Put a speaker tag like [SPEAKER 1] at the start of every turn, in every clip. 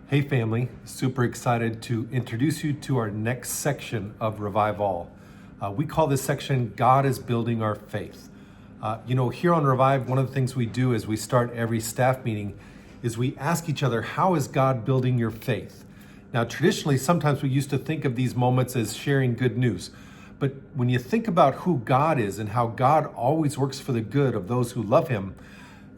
[SPEAKER 1] Hey family, super excited to introduce you to our next section of Revive All. We call this section, God is Building Our Faith. Here on Revive, one of the things we do as we start every staff meeting is we ask each other, how is God building your faith? Now, traditionally, sometimes we used to think of these moments as sharing good news. But when you think about who God is and how God always works for the good of those who love him,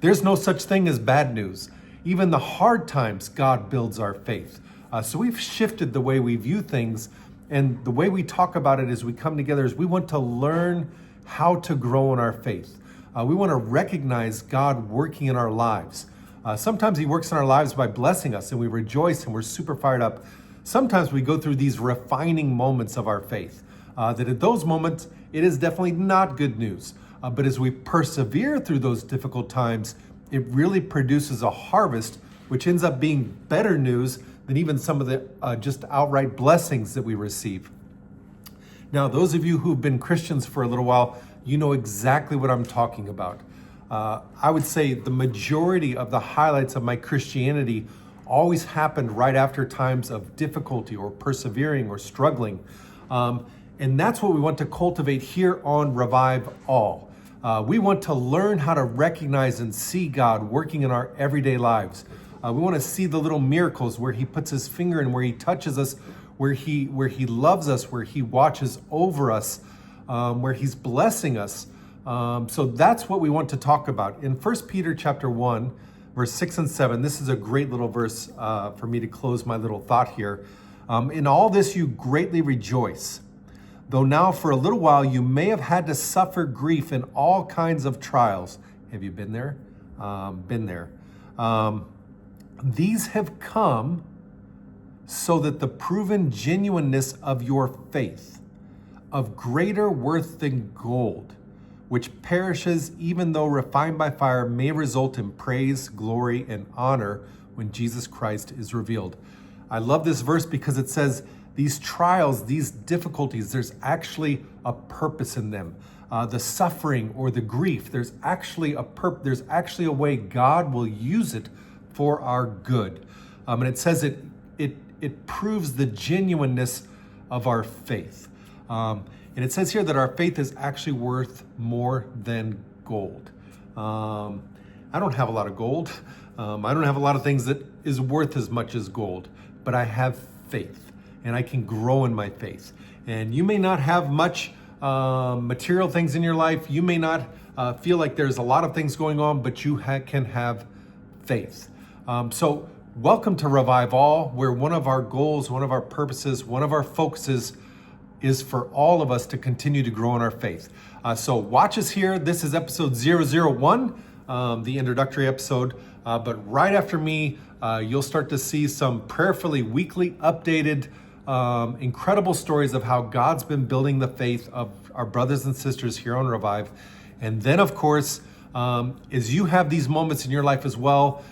[SPEAKER 1] there's no such thing as bad news. Even the hard times, God builds our faith. So we've shifted the way we view things, and the way we talk about it as we come together is we want to learn how to grow in our faith. We want to recognize God working in our lives. Sometimes he works in our lives by blessing us, and we rejoice and we're super fired up. Sometimes we go through these refining moments of our faith. That at those moments, it is definitely not good news. But as we persevere through those difficult times, it really produces a harvest, which ends up being better news than even some of the just outright blessings that we receive. Now, those of you who've been Christians for a little while, you know exactly what I'm talking about. I would say the majority of the highlights of my Christianity always happened right after times of difficulty or persevering or struggling. And that's what we want to cultivate here on Revive All. We want to learn how to recognize and see God working in our everyday lives. We want to see the little miracles where he puts his finger in, where he touches us, where he loves us, where he watches over us, where he's blessing us. So that's what we want to talk about. In 1 Peter chapter 1, verse 6 and 7, this is a great little verse for me to close my little thought here. In all this you greatly rejoice, though now for a little while you may have had to suffer grief in all kinds of trials. Have you been there? Been there. These have come so that the proven genuineness of your faith, of greater worth than gold, which perishes even though refined by fire, may result in praise, glory, and honor when Jesus Christ is revealed. I love this verse because it says, these trials, these difficulties, there's actually a purpose in them. The suffering or the grief, there's actually a way God will use it for our good. And it says it proves the genuineness of our faith. And it says here that our faith is actually worth more than gold. I don't have a lot of gold. I don't have a lot of things that is worth as much as gold, but I have faith. And I can grow in my faith. And you may not have much material things in your life. You may not feel like there's a lot of things going on, but you can have faith. So welcome to Revive All, where one of our goals, one of our purposes, one of our focuses is for all of us to continue to grow in our faith. So watch us here. This is episode 001, the introductory episode. But right after me, you'll start to see some prayerfully weekly updated incredible stories of how God's been building the faith of our brothers and sisters here on Revive. And then, of course, as you have these moments in your life as well,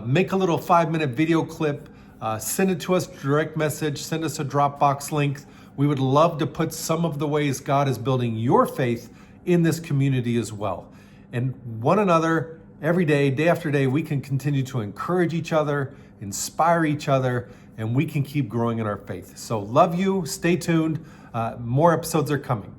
[SPEAKER 1] make a little 5-minute video clip, send it to us, direct message, send us a Dropbox link. We would love to put some of the ways God is building your faith in this community as well. And one another, every day, day after day, we can continue to encourage each other, inspire each other, and we can keep growing in our faith. So love you, stay tuned, more episodes are coming.